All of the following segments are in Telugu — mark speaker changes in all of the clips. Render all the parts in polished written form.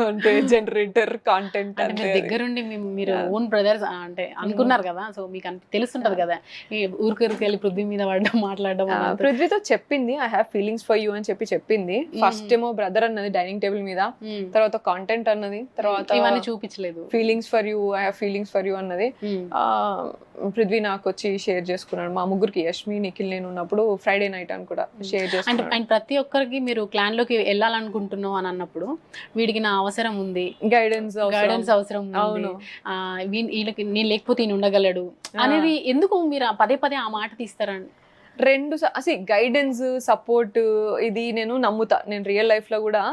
Speaker 1: అంటే జనరేటర్ కాంటెంట్
Speaker 2: అంటే మీరు దగ్గరుండి మీరు ఓన్ బ్రదర్స్ అంటే అనుకున్నారు కదా, సో మీకు తెలుస్తుంటది కదా ఈ ఊరికి వెళ్ళి పృథ్వీ మీద పడడం మాట్లాడడం అదంతా.
Speaker 1: పృథ్వీతో చెప్పింది I have feelings for you అని చెప్పింది. ఫస్ట్ ఏమో బ్రదర్ అన్నది డైనింగ్ టేబుల్ మీద, తర్వాత కాంటెంట్ అన్నది, తర్వాత
Speaker 2: ఇవన్నీ చూపించలేదు.
Speaker 1: Feelings for you I have feelings for you అన్నది పృథ్వీ నాకు వచ్చి షేర్ చేసుకున్నాడు. మా ముగ్గురికి యష్మి నిఖిల్ నేను ఉన్నప్పుడు ఫ్రైడే నైట్ అని కూడా షేర్
Speaker 2: అంటే
Speaker 1: చేసుకున్నాడు.
Speaker 2: ఆయన ప్రతి ఒక్కరికి మీరు క్లాన్ లోకి వెళ్ళాలనుకుంటున్నావు అని అన్నప్పుడు వీడికి నా అవసరం ఉంది,
Speaker 1: గైడెన్స్
Speaker 2: అవసరం ఉంది, వీళ్ళకి నేను లేకపోతే ఈయన ఉండగలడు అనేది ఎందుకు మీరు పదే పదే ఆ మాట తీస్తారండి?
Speaker 1: రెండు అసలు గైడెన్స్ సపోర్ట్ ఇది నేను నమ్ముతా. నేను రియల్ లైఫ్ లో కూడా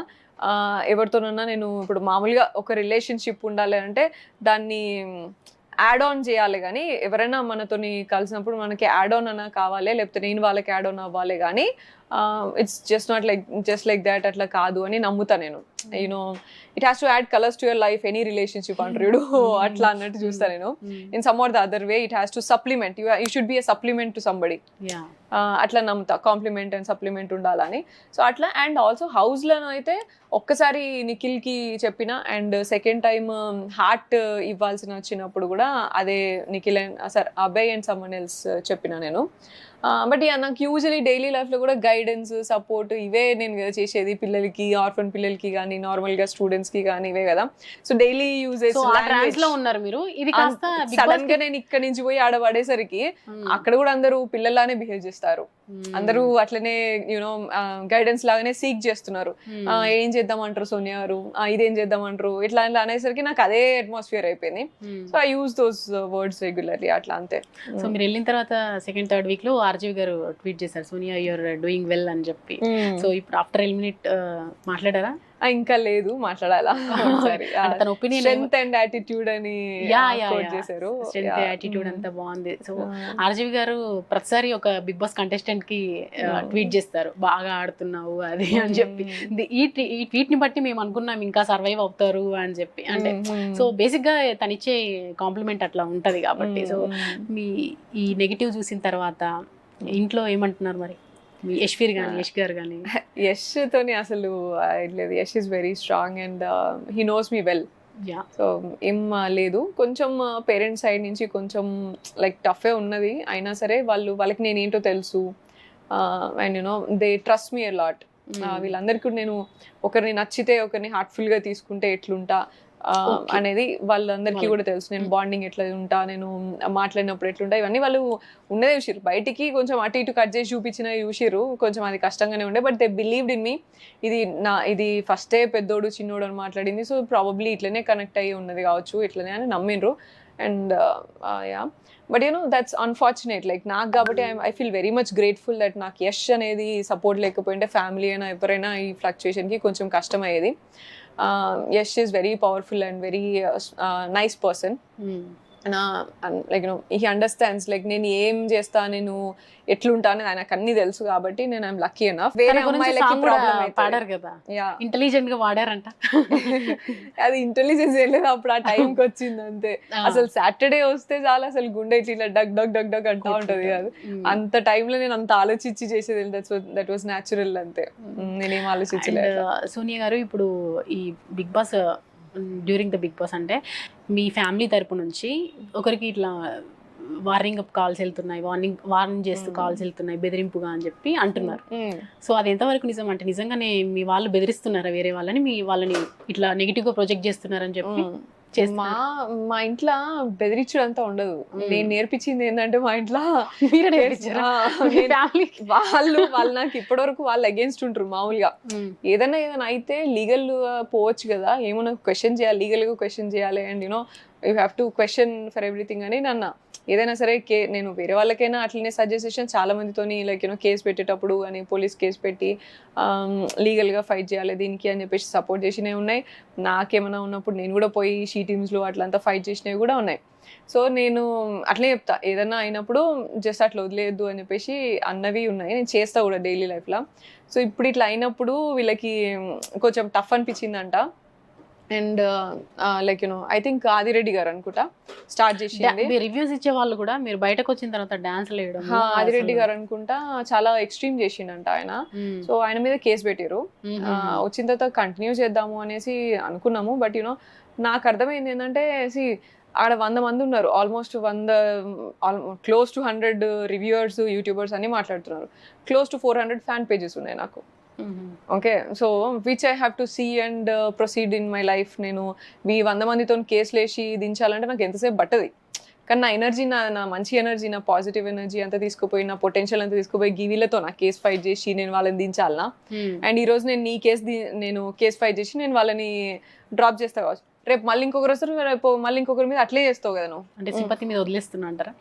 Speaker 1: ఎవరితోనన్నా నేను ఇప్పుడు మామూలుగా ఒక రిలేషన్షిప్ ఉండాలి అంటే దాన్ని యాడ్ ఆన్ చేయాలి, కానీ ఎవరైనా మనతోని కలిసినప్పుడు మనకి యాడ్ ఆన్ అన్న కావాలి, లేకపోతే నేను వాళ్ళకి యాడ్ ఆన్ అవ్వాలి, కానీ it's just not like that అట్లా కాదు అని నమ్ముతా నేను. You know it has to add colours to your life any relationship అంటారు అట్లా అన్నట్టు చూస్తా నేను. In some or the other way it has to supplement, you should be a supplement to somebody. అట్లా నమ్ముతా, కాంప్లిమెంట్ అండ్ సప్లిమెంట్ ఉండాలని. సో అట్లా. అండ్ ఆల్సో హౌస్లో అయితే ఒక్కసారి నిఖిల్కి చెప్పిన, అండ్ సెకండ్ టైం హార్ట్ ఇవ్వాల్సిన వచ్చినప్పుడు కూడా అదే Nikhil and sir Abhay and someone else చెప్పిన నేను. బట్ నాకు యూజువలీ డైలీ లైఫ్లో కూడా గైడెన్స్ సపోర్ట్ ఇవే నేను కదా చేసేది, పిల్లలకి ఆర్ఫన్ పిల్లలకి కానీ నార్మల్గా స్టూడెంట్స్కి కానీ ఇవే కదా. సో డైలీ యూజెస్
Speaker 2: ఉన్నారు మీరు. ఇది
Speaker 1: సడన్ గా నేను ఇక్కడ నుంచి పోయి ఆడ పడేసరికి అక్కడ కూడా అందరూ పిల్లల్లానే బిహేవ్ చేస్తారు, అందరూ అట్లనే యూనో గైడెన్స్ లాగానే సీక్ చేస్తున్నారు. ఏం చేద్దామంటారు సోనియా గారు, ఇదేం చేద్దామంటారు, ఇట్లా అనేసరికి నాకు అదే అట్మాస్ఫియర్ అయిపోయింది. So I use those words regularly అట్లా అంతే.
Speaker 2: సో మీరు వెళ్ళిన తర్వాత సెకండ్ థర్డ్ వీక్ లో ఆర్జీవి గారు ట్వీట్ చేశారు సోనియా యూఆర్ డూయింగ్ వెల్ అని చెప్పి. సో ఇప్పుడు ఆఫ్టర్ ఎలిమినేట్ మాట్లాడారా?
Speaker 1: ఇంకా లేదు, మాట్లాడాలా.
Speaker 2: తన ఒపీనియన్
Speaker 1: స్ట్రెంగ్త్ అండ్ యాటిట్యూడ్ అని చేశారు.
Speaker 2: స్ట్రెంగ్త్ యాటిట్యూడ్ అంతా బాగుంది. సో ఆర్జీవి గారు ప్రతిసారి ఒక బిగ్ బాస్ కంటెస్టెంట్ కి ట్వీట్ చేస్తారు, బాగా ఆడుతున్నావు అది అని చెప్పి. ఈ ట్వీట్ ని బట్టి మేము అనుకున్నాం ఇంకా సర్వైవ్ అవుతారు అని చెప్పి. అంటే సో బేసిక్ గా తను ఇచ్చే కాంప్లిమెంట్ అట్లా ఉంటది కాబట్టి. సో మీ ఈ నెగిటివ్ చూసిన తర్వాత ఇంట్లో ఏమంటున్నారు మరి యష్ గారు కానీ?
Speaker 1: యష్ తోని అసలు లేదు. Yash is very strong and he knows me well. So ఏం లేదు, కొంచెం పేరెంట్స్ సైడ్ నుంచి కొంచెం లైక్ టఫే ఉన్నది, అయినా సరే వాళ్ళకి నేనేంటో తెలుసు. And you know they trust me a lot. వీళ్ళందరికీ నేను ఒకరిని నచ్చితే ఒకరిని హార్ట్ఫుల్గా తీసుకుంటే ఎట్లుంటా అనేది వాళ్ళందరికీ కూడా తెలుసు. నేను బాండింగ్ ఎట్లా ఉంటా, నేను మాట్లాడినప్పుడు ఎట్లుంటా, ఇవన్నీ వాళ్ళు ఉన్నదే చూసిర్రు. బయటికి కొంచెం అటు ఇటు కట్ చేసి చూపించిన చూసిర్రు, కొంచెం అది కష్టంగానే ఉండే. But they believed in me. ఇది ఫస్టే పెద్దోడు చిన్నోడు అని మాట్లాడింది, సో ప్రాబబ్లీ ఇట్లనే కనెక్ట్ అయ్యి ఉన్నది కావచ్చు, ఇట్లనే అని నమ్మిండ్రు. And ya, but you know that's unfortunate. Like నాకు కాబట్టి I feel very much grateful that నాకు యష్ అనేది సపోర్ట్ లేకపోయింటే ఫ్యామిలీ అయినా ఎవరైనా ఈ ఫ్లక్చుయేషన్కి కొంచెం కష్టమయ్యేది. Yash is very powerful and very nice person. Like you know, he understands like నేను ఏం చేస్తా, నేను ఎట్లుంటా అనేది ఆయనకు అన్ని తెలుసు కాబట్టి నేను ఐఎమ్ లక్కీ ఎనఫ్. వేరే అమ్మాయిలకి ప్రాబ్లం
Speaker 2: పాడారు కదా, ఇంటెలిజెంట్ గా వాడారంట.
Speaker 1: అది ఇంటెలిజెన్స్ ఏం లేదు, అప్పుడు ఆ టైంకి వచ్చింది అంతే. అసలు సాటర్డే వస్తే చాలా అసలు గుండె ఇట్లా డగ్ డగ్ డగ్ డగ్ అంటా ఉంటది కాదు. అంత టైంలో నేను అంత ఆలోచించి చేసేది దట్ వాస్ న్యాచురల్ అంతే, నేనేం ఆలోచించలేదు.
Speaker 2: సోనియా గారు ఇప్పుడు ఈ Bigg Boss during the Bigg Boss అంటే మీ ఫ్యామిలీ తరపు నుంచి ఒకరికి ఇట్లా వార్నింగ్ అప్ కాల్స్ వెళ్తున్నాయి, వార్నింగ్ చేస్తూ కాల్స్ వెళ్తున్నాయి బెదిరింపుగా అని చెప్పి అంటున్నారు. సో అది ఎంతవరకు నిజం? అంటే నిజంగానే మీ వాళ్ళు బెదిరిస్తున్నారా వేరే వాళ్ళని ఇట్లా నెగిటివ్ గా ప్రొజెక్ట్ చేస్తున్నారని చెప్పి?
Speaker 1: మా ఇంట్లో బెదిరించడం అంతా ఉండదు. నేను నేర్పించింది ఏంటంటే మా ఇంట్లో వాళ్ళు నాకు ఇప్పటివరకు వాళ్ళు అగేన్స్ట్ ఉంటారు. మామూలుగా ఏదైనా అయితే లీగల్ పోవచ్చు కదా, ఏమన్నా క్వశ్చన్ చేయాలి, లీగల్ గా క్వశ్చన్ చేయాలి, and you know you have to question for everything అని నన్ను ఏదైనా సరే నేను వేరే వాళ్ళకైనా అట్లనే సజెషన్ చాలా మందితోని లైక్ యూనో కేసు పెట్టేటప్పుడు అని పోలీస్ కేసు పెట్టి లీగల్గా ఫైట్ చేయాలి దీనికి అని చెప్పేసి సపోర్ట్ చేసినవి ఉన్నాయి. నాకేమైనా ఉన్నప్పుడు నేను కూడా పోయి షీ టీమ్స్లో అట్లంతా ఫైట్ చేసినవి కూడా ఉన్నాయి. సో నేను అట్లే చెప్తా, ఏదన్నా అయినప్పుడు జస్ట్ అట్లా వదిలేయద్దు అని చెప్పేసి అన్నవి ఉన్నాయి, నేను చేస్తా కూడా డైలీ లైఫ్లో. సో ఇప్పుడు ఇట్లా అయినప్పుడు వీళ్ళకి కొంచెం టఫ్ అనిపించిందంట. And like I think Adi Reddy గారు అనుకుంటా స్టార్ట్ చేసింది.
Speaker 2: రివ్యూస్ ఇచ్చే వాళ్ళు కూడా మీరు బయటకు వచ్చిన తర్వాత డాన్స్ వేయడం
Speaker 1: ఆదిరెడ్డి గారు అనుకుంటా చాలా ఎక్స్ట్రీమ్ చేసిండంట ఆయన. సో ఆయన మీద కేసు పెట్టారు. వచ్చిన తర్వాత కంటిన్యూ చేద్దాము అనేసి అనుకున్నాము. బట్ నాకు అర్థమైంది ఏంటంటే ఆడ 100 మంది ఉన్నారు, almost 100 close to 100 reviewers YouTubers అన్ని మాట్లాడుతున్నారు. క్లోజ్ టు 400 ఫ్యాన్ పేజెస్ ఉన్నాయి నాకు. Okay, so which I have to see and proceed in my life. నేను 100 మందితో కేసులు వేసి దించాలంటే నాకు ఎంతసేపు పట్టది. కానీ నా ఎనర్జీ, నా మంచి ఎనర్జీ, నా పాజిటివ్ ఎనర్జీ అంతా తీసుకుపోయి, నా పొటెన్షియల్ అంతా తీసుకుపోయి వీళ్ళతో నా కేసు ఫైట్ చేసి నేను వాళ్ళని దించాలనా. అండ్ ఈ రోజు నేను కేసు ఫైట్ చేసి నేను వాళ్ళని డ్రాప్ చేస్తా కావచ్చు. రేపు మళ్ళీ ఇంకొకరు వస్తారు, రేపు మళ్ళీ ఇంకొకరి మీద అట్లే చేస్తావు కదా నువ్వు.
Speaker 2: అంటే సింపతి మీద వదిలేస్తున్నా అంటారా?